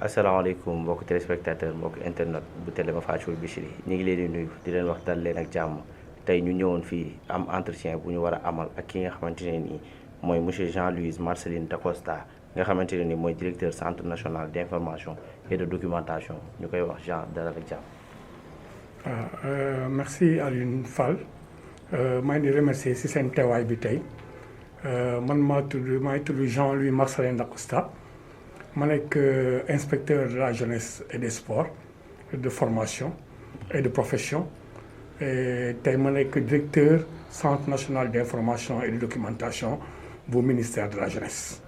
asalaamaaleykum mbokk téléspectateur mbokk internet bu télé ma Fathioul Bichri ñu ngi leen di nuyu di leen wax dal leen ak jàmm tey ñu ñëwoon fii am entretien bu ñu war a amal ak ki nga xamante ne nii mooy monsieur Jean-Louis Marcelin Dacosta nga xamante ne nii mooy directeur centre national d'information et de documentation ñu koy wax Jean dalal ak jàmm. Merci Alioune Fall maa ngi di remercier si seen teewaay bi tey man maa ngi tudd Jean-Louis Marcelin Dacosta. ma nekk inspecteur de la jeunesse et des sports de formation et de profession et tey ma nekk directeur centre national d'information et de documentation bu ministère de la jeunesse.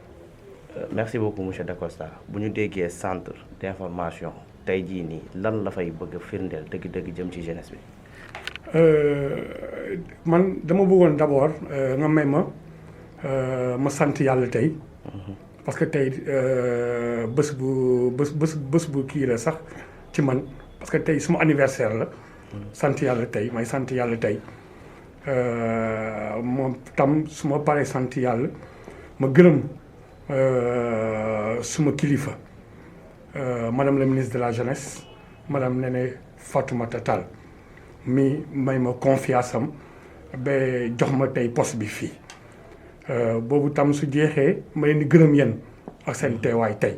Merci beaucoup monsieur Dacosta bu ñu déggee centre d'information tey jii nii lan la fay bëgg a firndeel dëgg-dëgg jëm ci jeunesse bi. man dama bëggoon d'abord nga may ma sant yàlla tey. parce que tey bés bu kii la sax ci man parce que tey suma anniversaire la. sant yàlla tey may sant yàlla tey moom tam su ma paree sant yàlla ma gërëm suma kilifa madame la ministre de la jeunesse madame Néné Fatoumata Tall mi may ma confiance am ba jox ma tey poste bi fii. boobu tam su jeexee ma leen di gërëm yéen ak seen teewaay tey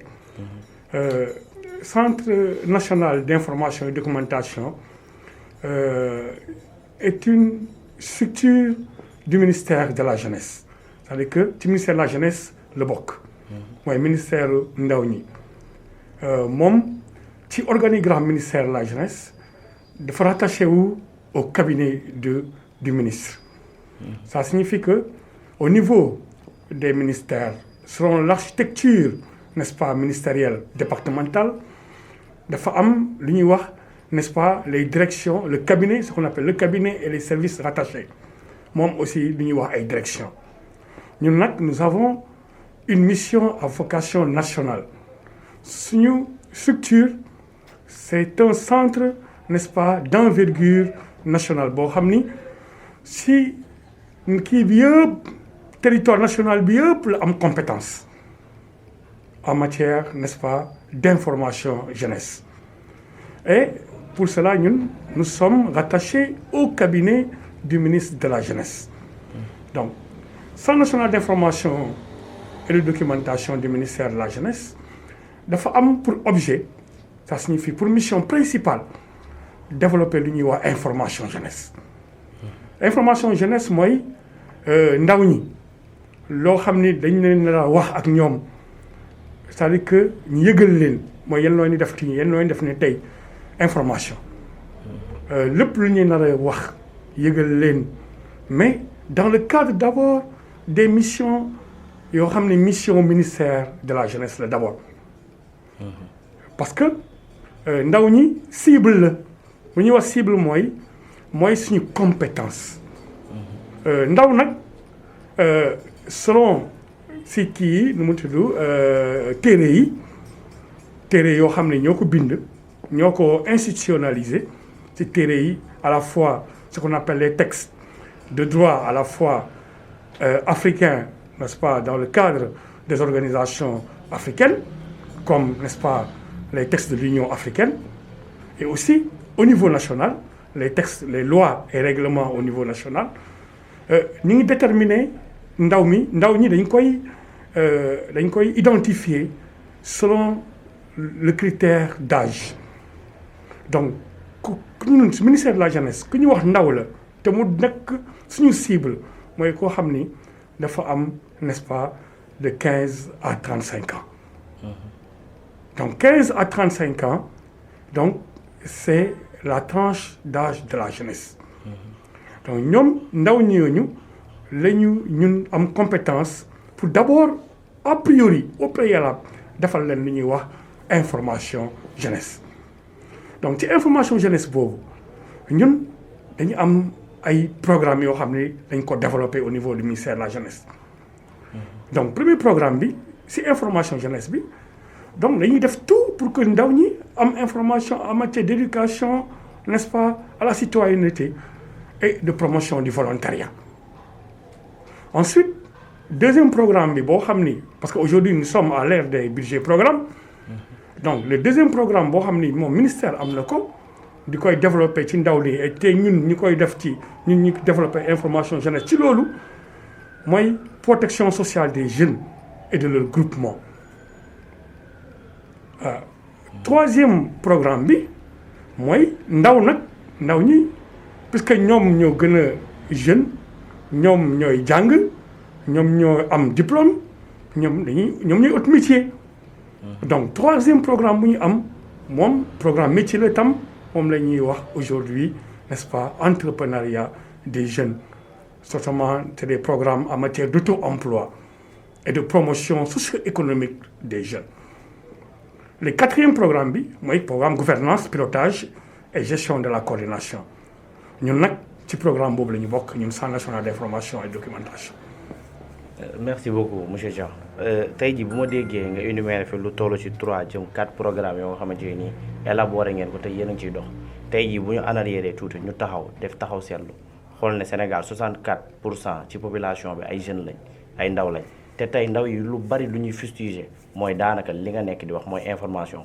centre national d'information et de documentation est une structure du ministère de la jeunesse c'est-à-dire que ci ministère de la jeunesse la bokk mooy ministère ndaw ñi moom ci organigramme ministère de la jeunesse dafa rattaché wu au cabinet du ministre ça signifie que au niveau des ministères, selon l'architecture, n'est-ce pas, ministérielle, départementale, dafa am lu ñuy wax, n'est-ce pas, les directions, le cabinet, ce qu'on appelle le cabinet et les services rattachés. Moom aussi lu ñuy wax ay directions. Ñun nag nous avons une mission à vocation nationale. Suñu structure, c'est un centre, n'est-ce pas, d'envergure nationale boo xam ni si kii bi yëpp territoire national bi yëpp la am compétence en matière, n'est-ce pas, d'information jeunesse. Et pour cela, nous sommes rattachés au cabinet du ministre de la jeunesse. Donc, Centre national d'information et de documentation du ministère de la jeunesse dafa am pour objet, ça signifie pour mission principale, développer lu ñuy wax information jeunesse. Information jeunesse mooy ndaw ñi loo xam ni dañ leen la wax ak ñoom c'est-à-dire que ñu yëgal leen mooy yan loo ñu def ci yan loo ñu def ne tey information lépp lu ñuy nar a wax yëgal leen mais dans le cadre d'abord des missions yoo xam ne mission ministère de la jeunesse la d'abord parce que ndaw ñi cible la bu ñuy wax cible mooy suñu compétence ndaw nag selon si kii nu mu tudd téere yoo xam ne ñoo ko bind ñoo ko institutionnalisé ci téere yi à la fois ce qu'on appelle les textes de droit à la fois africains, n'est-ce pas, dans le cadre des organisations africaines comme, n'est-ce pas, les textes de l'Union africaine et aussi au niveau national les textes, les lois et règlements au niveau national ñu ngi déterminer ndaw ñi dañ koy identifier selon le critère d'âge donc ñun ministère de la jeunesse ku ñu wax ndaw la te mu nekk suñu cible mooy koo xam ni dafa am, n'est-ce pas, de 15 à 35 ans donc 15 à 35 ans donc c'est la tranche d'âge de la jeunesse donc ñoom ndaw ñooñu la ñun am compétence pour d'abord a priori au préalable defal leen lu ñuy wax information jeunesse donc ci information jeunesse boobu ñun dañu am ay programmes yoo xam ne dañ ko développer au niveau du ministère de la jeunesse donc premier programme bi ci information jeunesse bi donc dañuy def tout pour que ndaw ñi am information en matière d'éducation, n'est-ce pas, à la citoyenneté et de promotion du volontariat. Ensuite, deuxième programme bi boo xam ni parce qu'aujourd'hui nous sommes à l'ère des budgets programmes donc le deuxième programme boo xam ni moom ministère am na ko di koy développé ci ndaw li te ñun ñu koy def ci ñun ñu développé information jeunesse ci loolu mooy protection sociale des jeunes et de leur groupement. Troisième programme bi mooy ndaw ñi puisque ñoom ñoo gën a jeune ñoom ñooy jàng ñoom ñoo am diplôme ñoom ñooy autre métier. Donc troisième programme bu ñu am moom programme métier la tam moom la ñuy wax aujourd'hui, n'est-ce pas, entrepreneuriat des jeunes. Surtout c'est des programmes en matière d'auto-emploi et de promotion socio-économique des jeunes. Le quatrième programme bi mooy programme gouvernance pilotage et gestion de la coordination ñun nag ci programme boobu la ñu bokk ñun Centre national d'information et documentation. Merci beaucoup monsieur Jean tey jii bu ma déggee nga énuméré fi lu toll ci 3 jëm 4 programmes yoo nga xamante ne nii élaboré ngeen ko te yéen a ngi ciy dox tey jii bu ñu analysé tuuti ñu taxaw seetlu xool ne Sénégal 64% ci population bi ay jeunes lañ ay ndaw lañ te tey ndaw yi lu bari lu ñuy fustiger mooy daanaka li nga nekk di wax mooy information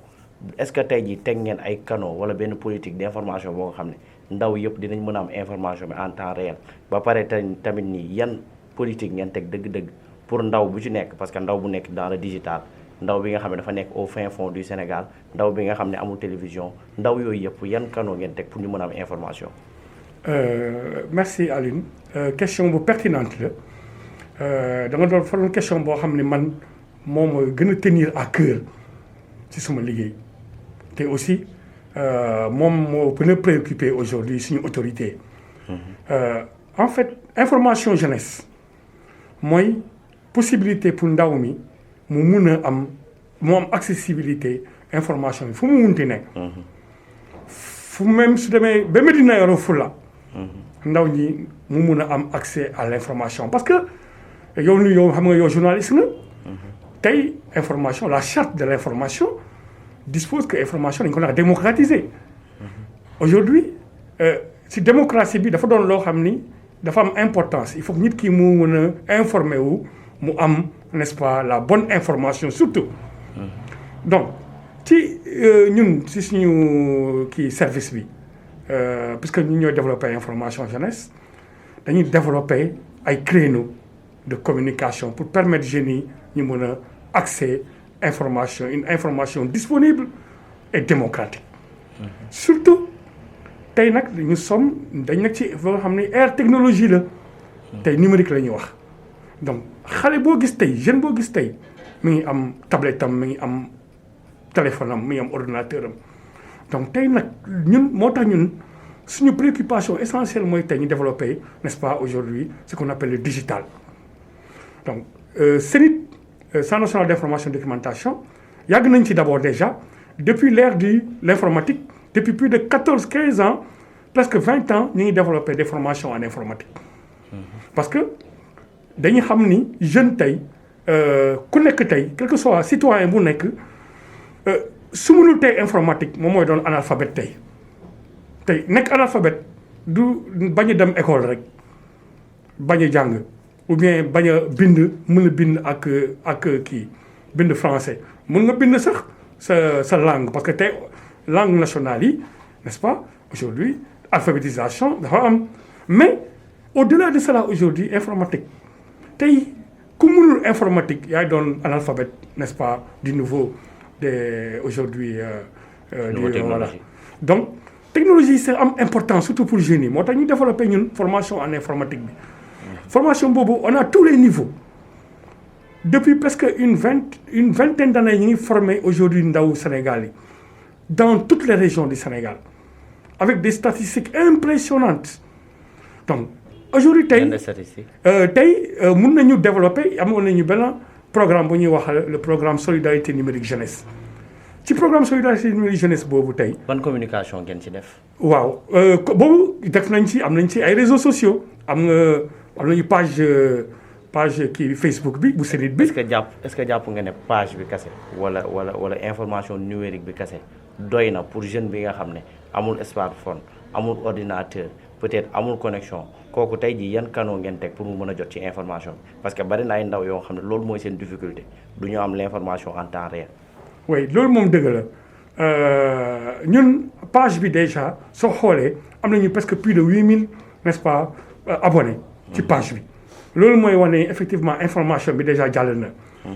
est-ce que tey jii teg ngeen ay canaux wala benn politique d'information boo nga xam ne ndaw yëpp dinañ mën a am information bi en temps réel ba pare tamit nii yan politique ngeen teg dëgg-dëgg pour ndaw bu ci nekk parce que ndaw bu nekk dans le digital ndaw bi nga xam ne dafa nekk au fin fond du Sénégal ndaw bi nga xam ne amul télévision ndaw yooyu yëpp yan canaux ngeen teg pour ñu mën a am information. Merci Aline question bu pertinente la da nga doon faroon question boo xam ne man moom gën a tenir à cœur ci suma liggéey te aussi moom moo gën a préoccupé aujourd'hui suñu autorité. En fait information jeunesse mooy possibilité pour ndaw mi mu mun a am accessibilité information bi fu mu munti nekk. fu même su demee ba Medina Yoro Fula. ndaw ñi mu mun a am accès à l'information parce que yow xam nga yow journaliste nga. tey information la charte de l'information dispose que information dañu ko naan démocratiser. Aujourd'hui si démocratie bi dafa doon loo xam ni dafa am importance il faut que nit ki mu mën a informer wu mu am n'est-ce pas la bonne information surtout. Donc ci ñun si suñu kii service bi puisque ñu ñooy développer information jeunesse dañuy développer ay créneaux de communication pour permettre jeunes yi ñu mën a accès information une information disponible et démocratique. Surtout tey nag dañ nag ci foo xam ne ère technologie la. tey numérique la ñuy wax. donc xale boo gis tey jeune boo gis tey mi ngi am tablette am mi ngi am téléphone am mi ngi am ordinateur am donc tey nag moo tax ñun suñu préoccupation essentielle mooy tey ñu développer n'est-ce pas aujourd'hui ce qu'on appelle le digital. donc CENID Centre national d'information et documentation yàgg nañ ci d'abord déjà depuis l'ère de l'informatique depuis plus de 14-15 ans presque 20 ans ñu ngi développer des formations en informatique. parce que dañuy xam ni jeune tey ku nekk tey quel que soit citoyen bu nekk su mënul tey informatique moom mooy doon analphabète tey nekk analphabète du bañ a dem école rek bañ a jàng ou bien bañ a mën a bind ak kii bind français mën nga bind sax sa langue parce que tey langue nationale yi n'est-ce pas aujourd'hui alphabétisation dafa am mais au-delà de cela aujourd'hui informatique tey ku mënul informatique yaay doon analphabète n'est-ce pas du niveau de aujourd'hui voilà donc technologie c'est am important surtout pour jeunes yi moo tax ñu développer ñun formation en informatique bi formation boobu on a tous les niveaux depuis presque une vingtaine d'années ñu ngi former aujourd'hui ndaw Sénégal yi dans toutes les régions du Sénégal avec des statistiques impressionnantes donc aujourd'hui tey mun nañu développer amoon nañu benn programme bu ñuy wax le programme solidarité numérique jeunesse ci programme solidarité numérique jeunesse boobu tey. ban communication ngeen ci def. waaw boobu def nañ ci am nañ ci ay réseaux sociaux am nañu page kii Facebook bi bu CENID bi. est-ce que jàpp nga ne page bi kese wala information numérique bi kese doy na pour jeune bi nga xam ne amul smartphone amul ordinateur peut-être amul connexion kooku tey jii yan canaux ngeen teg pour mu mën a jot ci information bi parce que bari na ay ndaw yoo xam ne loolu mooy seen difficulté du ñu am l'information en temps réel. oui loolu moom dëgg la ñun page bi déjà soo xoolee am nañu presque plus de 8000 n'est-ce pas abonnés ci page bi loolu mooy wane effectivement information bi déjà jàll na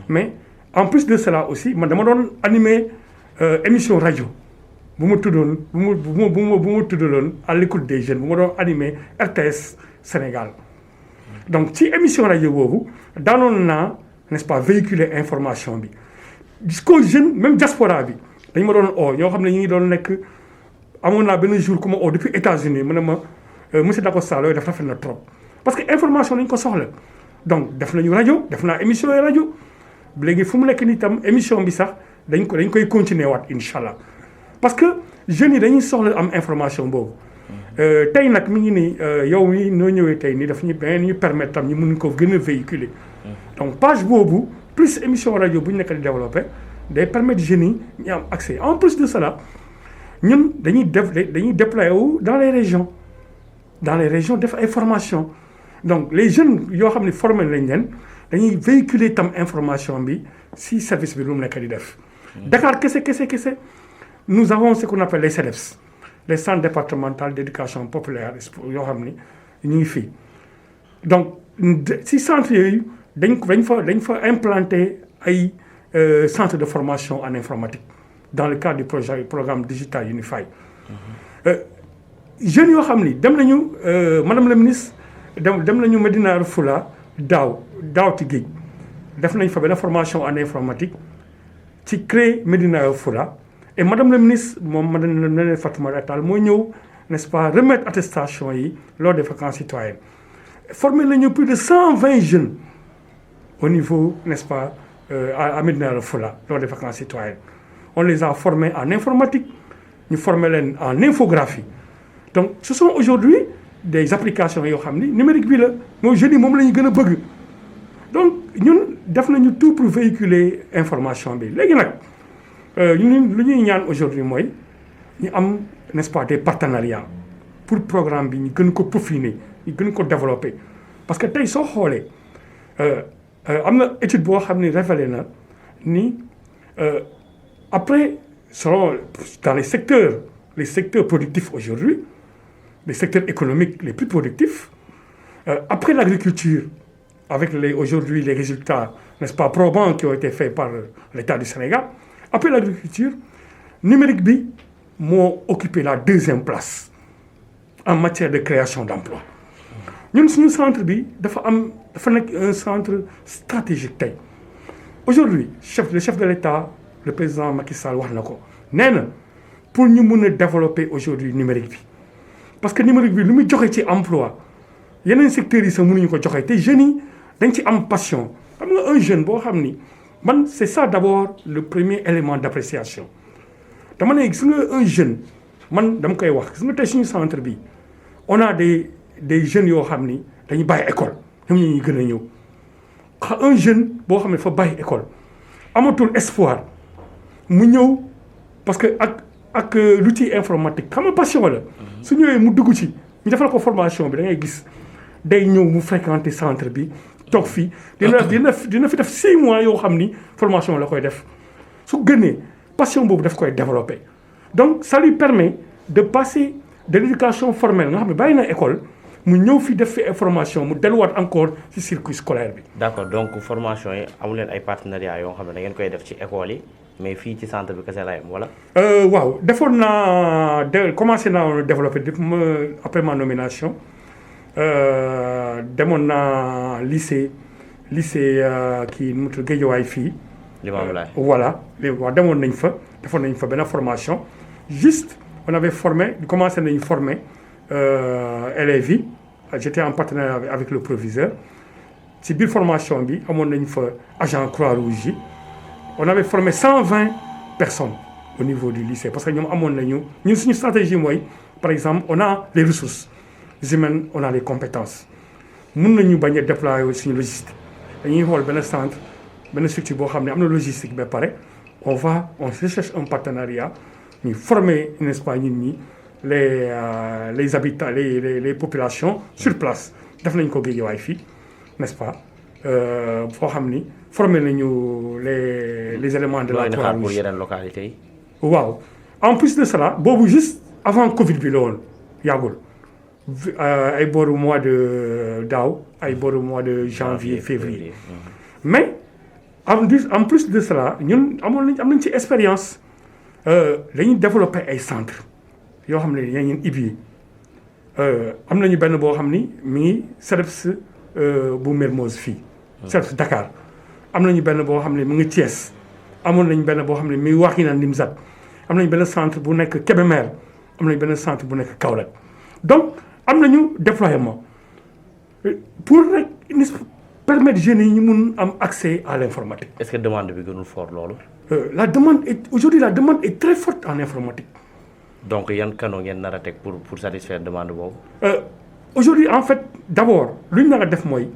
mais en plus de cela aussi man dama doon animer émission rajo bu ma tuddoon bu ma tuddaloon à l'écoute des jeunes bu ma doon animer RTS Sénégal donc ci émission rajo boobu daanoon naa n'est-ce pas véhiculer information bi jusqu'aux jeunes même diaspora bi dañ ma doon oo ñoo xam ne ñu ngi doon nekk amoon naa benn jour ku ma oo depuis États-Unis mu ne ma monsieur Dako Sall yooyu daf rafet na trop parce que information nañ ko soxla donc def nañu rajo def naa émission yi rajo léegi fu mu nekk nii tam émission bi sax dañ koy continuer waat incha allah parce que jeunes yi dañuy soxla am information boobu tey nag mi ngi nii yow mi noo ñëwee tey nii daf ñu permettre tam ñu mun ko gën a véhiculer donc page boobu plus émission rajo bu ñu nekk di développer day permettre jeunes yi ñu am accès en plus de cela ñun dañuy déployer wu dans les régions def ay formation donc les jeunes yoo xam ne formé nañ leen dañuy véhiculer tam information bi si service bi lu mu nekk di def Dakar kese nous avons ce qu'on appelle les CEDEPS les centres départementaux d'éducation populaire yoo xam ni ñu ngi fii donc si centres yooyu dañ fa implanter ay centre de formation en informatique dans le cadre du programme Digital Unified jeunes yoo xam ni dem nañu madame la ministre dem nañu Médina Yoro Foulah daaw ci géej def nañ fa benn formation en informatique ci CREI Médina Yoro Foulah et madame la ministre moom madame Fatoumata Tall moo ñëw n'est-ce pas remettre attestation yi lors des vacances citoyennes formé nañu plus de 120 jeunes au niveau n'est-ce pas à Médina Yoro Foulah lors des vacances citoyennes on les a formés en informatique ñu formé leen en infographie donc ce sont aujourd'hui des applications yoo xam ni numérique bi la mooy jeunes yi moom la ñu gën a bëgg donc ñun def nañu tout pour véhiculer information bi léegi nag ñun lu ñuy ñaan aujourd'hui mooy ñu am n'est-ce pas des partenariats pour programme bi ñu gën ko peaufiner ñu gën ko développer parce que tey soo xoolee am na étude boo xam ne révélé na ni après selon dans les secteurs productifs aujourd'hui les secteurs économiques les plus productifs après l'agriculture avec aujourd'hui les résultats n'est-ce pas probants qui ont été faits par l'État du Sénégal après l'agriculture numérique bi moo occupé la 2e place en matière de création d'emplois ñun suñu centre bi dafa nekk un centre stratégique tey aujourd'hui le chef de l'État le président Macky Sall wax na ko nee na pour ñu mun a développer aujourd'hui numérique bi parce que numérique bi lu muy joxe ci emploi yeneen secteurs yi sax mënuñu ko joxe te jeunes yi dañ ci am passion xam nga un jeune boo xam ni man c'est ça d'abord le premier élément d'appréciation dama ne gis nga un jeune man dama koy wax gis nga tey suñu centre bi on a des jeunes yoo xam ni dañuy bàyyi école ñoom ñuy gën a ñëw un jeune boo xam ne dafa bàyyi école amatul espoir mu ñëw parce que ak l'outil informatique xam nga passion la su ñëwee mu dugg ci ñu defal ko formation bi da ngay gis day ñëw mu fréquenter centre bi toog fii dina fi def 6 mois yoo xam ni formation la koy def su gënee passion boobu daf koy développer donc ça lui permet de passer de l'éducation formelle nga xam ne bàyyi na école mu ñëw fi def fi formation mu delluwaat encore ci circuit scolaire bi. d'accord donc formation yi amu leen ay partenariats yoo xam ne da ngeen koy def ci école yi mais fii ci centre bi kese la yem wala. waaw defoon naa commencé naa développer depuis après ma nomination demoon naa lycée kii nu mu tudd Guédiawaye fii. Limamoulaye voilà waaw demoon nañ fa defoon nañ fa benn formation juste on avait commencé nañu former élèves yi j'étais en partenariat avec le proviseur ci biir formation bi amoon nañ fa agent Croix-Rouge yi on avait formé 120 personnes au niveau du lycée parce que ñoom amoon nañu ñun suñu stratégie mooy par exemple on a les ressources humaines on a les compétences mun nañu bañ a déployer suñu logistique dañuy xool benn centre benn structure boo xam ne am na logistique ba pare on recherche un partenariat ñu former n'est-ce pas ñun ñi les habitants les populations sur place def nañ ko Guédiawaye fii n'est-ce pas foo xam ni formé nañu les éléments de la Croix-Rouge pour yeneen localités yi. waaw en plus de cela boobu juste avant Covid bi la woon yàggul ay booru mois de daaw ay booru mois de janvier février. Mais en plus de cela ñun am nañ ci expérience dañuy développer ay centres yoo xam ne dañuy ibbi am nañu benn boo xam ni mi ngi CEDEPS bu Mermoz fii. CEDEPS Dakar am nañu benn boo xam ne mu ngi Thiès amoon nañu benn boo xam ne mi ngi Wakhinane Nimzatt am nañu benn centre bu nekk Kébémer am nañu benn centre bu nekk Kaolack donc am nañu déploiement pour rek permettre jeunes yi ñu mun am accès à l'informatique. Est-ce que demande bi gënul fort loolu. Aujourd'hui la demande est très forte en informatique. Donc yan canaux ngeen nar a teg pour satisfaire demande boobu. Aujourd'hui en fait d'abord lu ñu nar a def mooy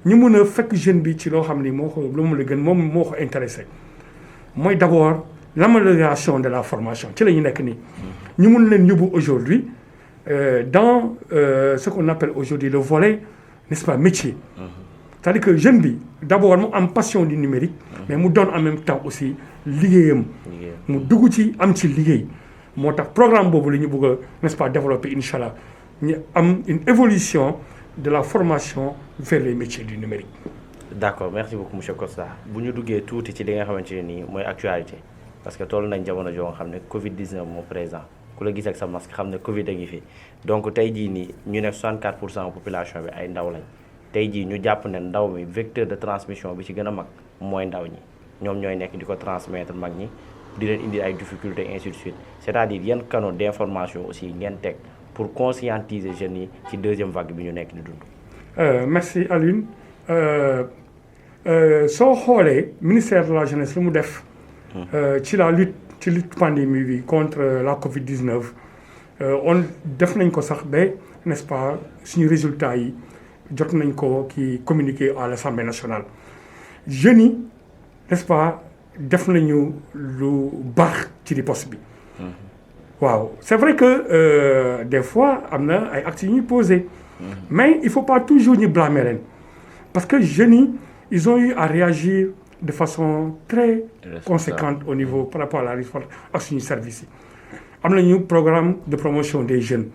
ñu mun a fekk jeune bi ci loo xam ni moo ko lu mu la gën moom moo ko intéressé mooy d'abord l'amélioration de la formation ci la ñu nekk nii. ñu mun leen yóbbu aujourd'hui dans ce qu'on appelle aujourd'hui le volet n'est-ce pas métier. C'est-à-dire que jeune bi d'abord mu am passion du numérique. mais mu doon en même temps aussi liggéeyam. mu dugg ci am ci liggéey. moo tax programme boobu la ñu bëgg a n'est-ce pas développer incha allah ñu am une évolution de la formation vers les métiers du numérique. D'accord merci beaucoup monsieur Costa bu ñu duggee tuuti ci li nga xamante ne nii mooy actualité parce que toll nañ jamono joo nga xam ne Covid 19 moo présent ku la gis ak sa masque xam ne Covid a ngi fi donc tey jii nii ñu ne 64% population bi ay ndaw lañ. tey jii ñu jàpp ne ndaw mi vecteur de transmission bi ci gën a mag mooy ndaw ñi ñoom ñooy nekk di ko transmettre mag ñi di leen indi ay difficultés ainsi de suite c'est-à-dire yan canaux d'information aussi ngeen teg pour conscientiser jeunes yi ci deuxième vague bi ñu nekk di dund. Merci Alioune soo xoolee ministère de la jeunesse lu mu def. ci lutte pandémie bi contre la Covid-19 on def nañ ko sax ba n'est-ce pas suñu résultats yi. jot nañ ko ki communiqué à l'Assemblée nationale jeunes yi n'est-ce pas def nañu lu baax ci riposte bi waaw c'est vrai que des fois am na ay actes yu ñuy posé mais il faut pas toujours ñu blâmer leen parce que jeunes yi ils ont eu à réagir de façon très conséquente au niveau par rapport à la riposte ak suñu service yi am nañu programme de promotion des jeunes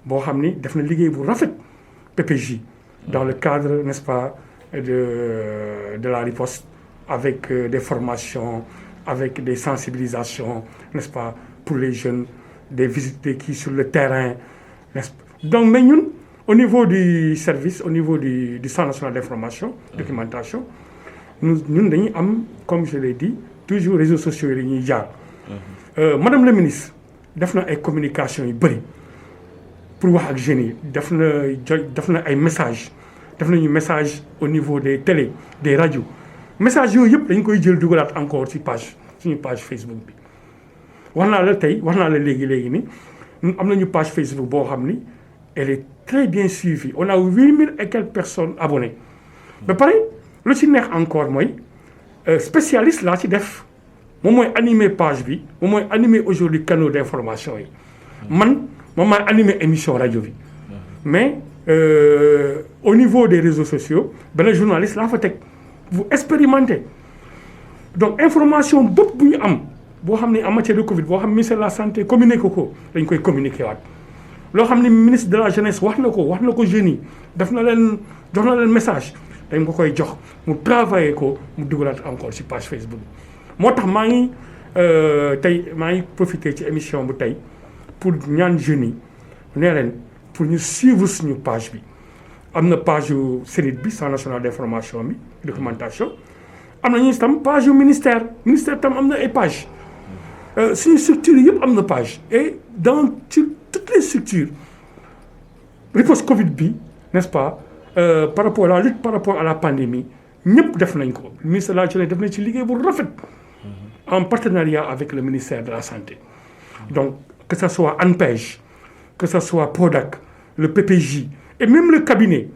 boo xam ni def na liggéey bu rafet PPJ dans le cadre, n'est-ce pas, de la riposte, avec des formations, avec des sensibilisations, n'est-ce pas, pour les jeunes, des visites qui sur le terrain, n'est-ce pas. Donc, mais nous, au niveau du service, au niveau du Centre national d'information, documentation, nous avons, comme je l'ai dit, toujours réseaux sociaux. Madame la ministre, nous avons une communication pour wax ak jeunes yi def na ay messages def nañu message au niveau des télé des radios messages yooyu yëpp dañ koy jël dugalaat encore ci suñu page Facebook bi wax naa la léegi ni am nañu page Facebook boo xam ni elle est très bien suivie on a 8000 et quelques personnes abonnées ba pare lu ci neex encore mooy spécialiste laa ci def moom mooy animer page bi moom mooy animer aujourd'hui canaux d'information yi moom maay animé émission rajo bi mais au niveau des réseaux sociaux benn journaliste laa fa teg vous expérimentez donc information bépp bu ñu am boo xam ne en matière de Covid boo xam ne ministère de la santé communiqué ko dañ koy communiqué waat loo xam ne ministre de la jeunesse wax na ko jeunes yi jox na leen message dañ ko koy jox mu travailler ko mu dugalaat encore ci page Facebook moo tax maa ngi profité ci émission bu tey pour ñaan jeunes yi nee leen pour ñu suivre suñu page bi am na page yu CNID bi Centre national d'information bi documentation am na ñu tam page yu ministère tam am na ay page suñu structures yëpp am na page et dans toutes les structures riposte Covid bi n'est-ce pas par rapport à la lutte par rapport à la pandémie ñëpp def nañ ko ministère de la jeunesse def nañ ci liggéey bu rafet en partenariat avec le ministère de la santé donc que ça soit ANPEJ, que ça soit PRODAC, le PPJ et même le cabinet,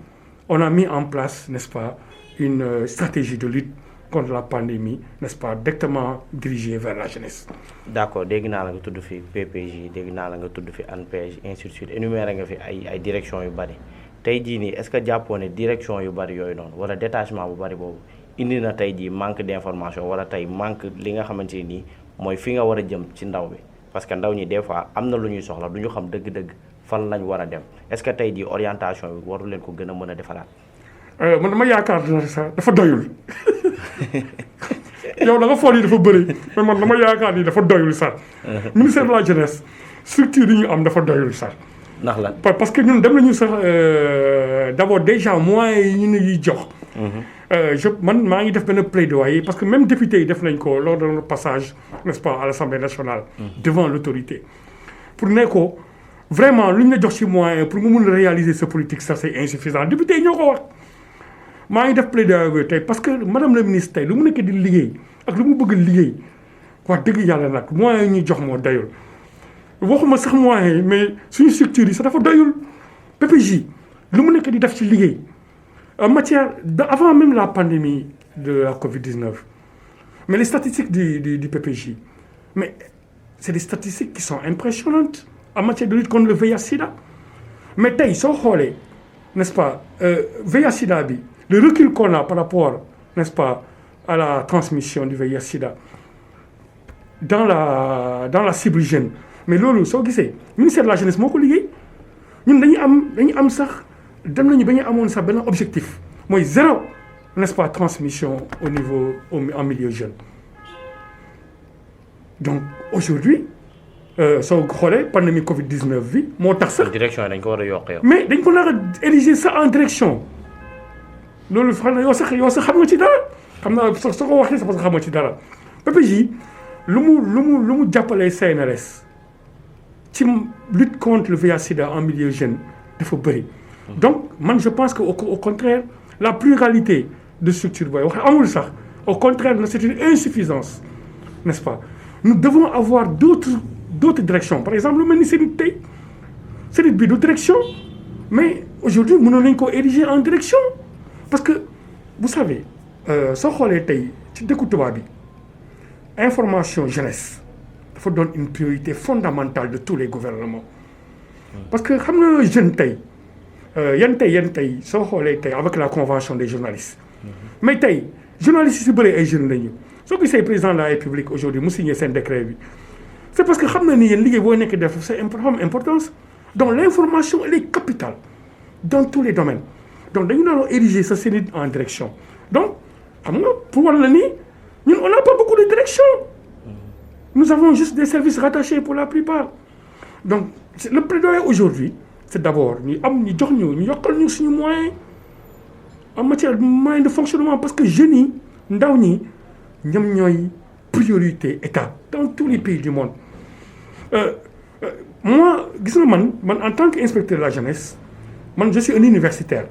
on a mis en place, n'est-ce pas, une stratégie de lutte contre la pandémie, n'est-ce pas, directement dirigée vers la jeunesse. D'accord, dégg naa la nga tudd fi PPJ dégg naa la nga tudd fi ANPEJ ainsi de suite énuméré nga fi ay directions yu bari tey jii nii est-ce que jàppoo ne direction yu bari yooyu noonu wala détachement bu bari boobu indi na tey jii manque d'information wala tey manque li nga xamante ne nii mooy fi nga war a jëm ci ndaw bi parce que ndaw ñi des fois am na lu ñuy soxla du ñu xam dëgg-dëgg fan lañ war a dem est-ce que tey jii orientation bi waru leen ko gën a mën a defaraat. man dama yaakaar ne sax dafa doyul yow da nga foog ni dafa bëri mais man dama yaakaar ni dafa doyul sax. ministère de la jeunesse structure yi ñu am dafa doyul sax. ndax la parce que ñun dem nañu sax d'abord déjà moyens yi ñu ñuy jox. man maa ngi def benn plaidoyer parce que même député yi def nañ ko lors de notre passage n'est-ce pas à l'Assemblée nationale. devant l'autorité pour ne ko vraiment lu ñu la jox ci moyen pour nga mun a réaliser sa politique ça c'est insuffisant député yi ñoo ko wax. maa ngi def plaidoyer tey parce que madame la ministre tey lu mu nekk di liggéey ak lu mu bëgg liggéey wax dëgg yàlla nag moyens yi ñuy jox moo doyul. waxuma sax moyens yi mais suñu structure yi sax dafa doyul PPJ lu mu nekk di def ci liggéey en matière avant même la pandémie de la Covid-19 mais les statistiques du PPJ mais c'est des statistiques qui sont impressionnantes en matière de lutte contre le VIH/SIDA mais tey soo xoolee n'est-ce pas VIH/SIDA bi le recul qu'on a par rapport n'est-ce pas à la transmission du VIH/SIDA dans la cible jeune mais loolu soo gisee ministère de la jeunesse moo ko liggéey ñun dañu am sax dem nañu ba ñu amoon sax benn objectif mooy 0 n'est-ce pas transmission au niveau en milieu jeune. donc aujourd'hui soo xoolee pandémie Covid-19 bi moo tax sax. direction yi dañ ko war a yokk yow. mais dañ ko nar a ériger ça en direction loolu xam na yow sax xam nga ci dara xam naa soo ko waxee sax parce que xam nga ci dara PPJ lu mu jàppalee CNRS. ci lutte contre le VIH/SIDA en milieu jeune dafa bëri donc man je pense que au contraire la pluralité de structures booy wax amul sax au contraire c'est une insuffisance n'est-ce pas nous devons avoir d'autres directions par exemple lu mel ni CENIT tey CENIT bi du direction mais aujourd'hui mënoon nañu ko ériger en direction parce que vous savez soo xoolee tey ci dëkku tubaab bi information jeunesse dafa doon une priorité fondamentale de tous les gouvernements parce que xam nga jeune tey yan tey soo xoolee tey avec la convention des journalistes mais tey journalistes yi si bëri ay jeunes lañu soo gisee président de la République aujourd'hui mu signé seen décret bi c'est parce que xam na ni yéen liggéey boo nekk def c'est importance donc l'information elle est capitale dans tous les domaines donc dañu doon ériger sa CENIT en direction donc xam nga pour war la ni ñun on n'a pas beaucoup de direction nous avons juste des services rattachés pour la plupart donc le plaidoyer aujourd'hui c'est d'abord ñu yokkal ñu suñu moyen en matière de moyen de fonctionnement parce que jeunes yi ndaw ñi ñoom ñooy priorité état dans tous les pays du monde moi gis nga man en tant qu'inspecteur de la jeunesse man je suis un universitaire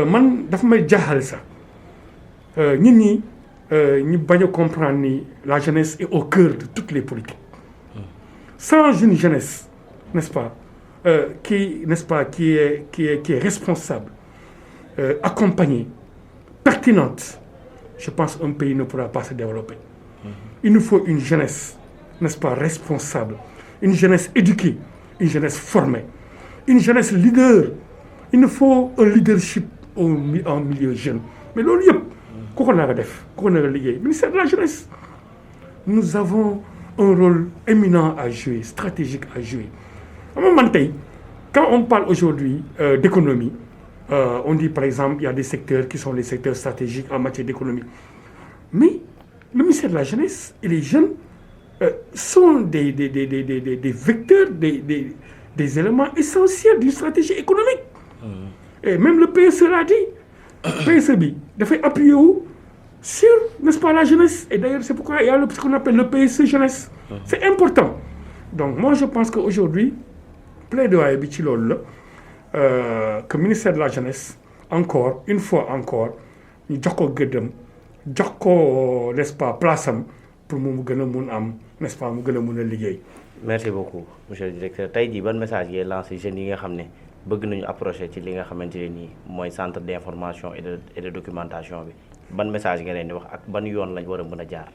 man dafa may jaaxal sax nit ñi ñu bañ a comprendre ni la jeunesse est au cœur de toutes les politiques sans une jeunesse n'est-ce pas qui est responsable accompagnée pertinente je pense qu'un pays ne pourra pas se développer il nous faut une jeunesse n'est-ce pas responsable une jeunesse éduquée une jeunesse formée une jeunesse leader il nous faut un leadership en milieu jeune mais loolu yëpp ku ko nar a def ku ko nar a liggéey ministère de la jeunesse nous avons un rôle éminent à jouer stratégique à jouer xam nga man tey quand on parle aujourd'hui d'économie on dit par exemple il y a des secteurs qui sont les secteurs stratégiques en matière d'économie mais le ministère de la jeunesse et les jeunes sont des vecteurs des éléments essentiels d'une stratégie économique et même le PSE l'a dit PSE bi dafay appuyer wu sur n'est-ce pas la jeunesse et d'ailleurs c'est pourquoi il y a ce qu'on appelle le PSE jeunesse c'est important donc moi je pense qu'aujourd'hui plaidoyer bi ci loolu la que ministère de la jeunesse encore une fois encore ñu jox ko gëddam jox ko n'est-ce pas place am pour mu gën a mun am n'est-ce pas mu gën a mun a liggéey. merci beaucoup monsieur le directeur tey jii ban message ngay lancé jeunes yi nga xam ne bëgg nañu approcher ci li nga xamante ne nii mooy centre d'information et de documentation bi ban message nga leen di wax ak ban yoon lañ war a mën a jaar.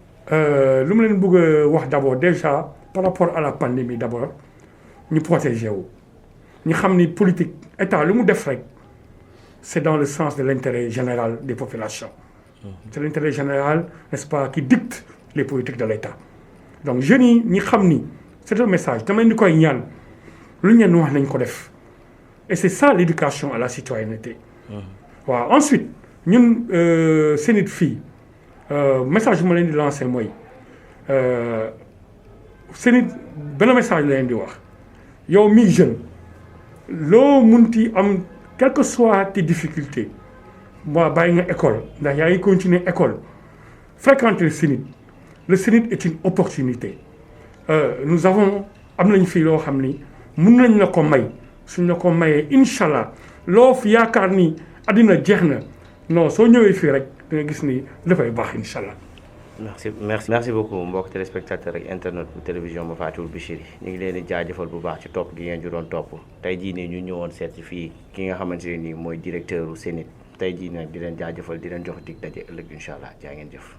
lu mu leen bëgg a wax d'abord déjà par rapport à la pandémie d'abord ñu protéger wu ñi xam ni politique état lu mu def rek c'est dans le sens de l'intérêt général des populations. C'est l'intérêt général, n'est-ce pas, qui dicte les politiques de l'État. Donc jeunes yi ñi xam ni c'est un message dama leen di koy ñaan lu ñu leen wax nañ ko def et c'est ça l'éducation à la citoyenneté. waaw ensuite ñun seen it fii message bu ma leen di lancer mooy seen it benn message la leen di wax yow mi jeune loo munti am quelles que soient tes difficultés moi bàyyi nga école ndax yaa ngi continuer école fréquenter le CNIT. Le CNIT est une opportunité nous avons am nañ fii loo xam ni mun nañ la ko may suñ la ko mayee incha allah loo fi yaakaar ni àddina jeex na non soo ñëwee fii rek da nga gis ni dafay baax incha allah. merci beaucoup mbokk téléspectateur ak internet bu télévision ma Fatul Bichri ñu ngi leen di jaajëfal bu baax ci topp gi ngeen ju doon topp tey jii nii ñu ñëwoon seet fii ki nga xamante ne nii mooy directeur u CNIT tey jii nag di leen jaajëfal di leen jox dig daje ëllëg incha allah jaa ngeen jëf.